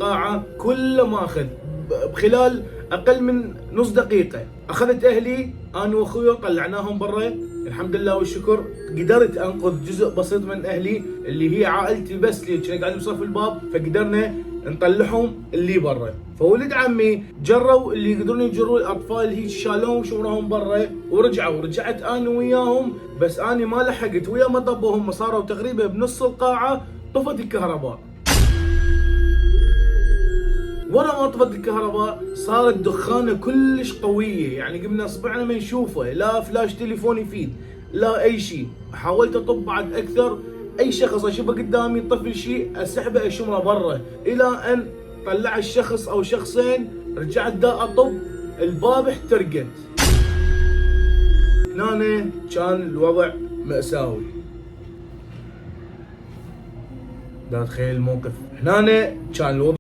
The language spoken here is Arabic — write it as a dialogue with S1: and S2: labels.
S1: قاعة كله ماخذ بخلال اقل من نص دقيقة. اخذت اهلي انا واخوي طلعناهم برا، الحمد لله والشكر. قدرت انقذ جزء بسيط من اهلي اللي هي عائلتي بس اللي كانوا قاعدين بصف الباب، فقدرنا نطلعهم اللي برا. فولد عمي جروا اللي يقدرون يجروا الاطفال، هي شالوهم شوراهم برا ورجعوا. رجعت انا وياهم، بس انا ما لحقت ويا ما طبوا، هم صاروا تقريبا بنص القاعة طفت الكهرباء. ورا ما طفت الكهرباء صارت دخانه كلش قويه، يعني قمنا اصبعنا ما نشوفه، لا فلاش تليفون يفيد لا اي شيء. حاولت اطب بعد اكثر، اي شخص اشوفه قدامي طفل شيء اسحبه اشمره برا، الى ان طلع الشخص او شخصين. رجعت دا اطب، الباب احترقت. هنا كان الوضع مأساوي. لا تخيل الموقف، هنا كان الوضع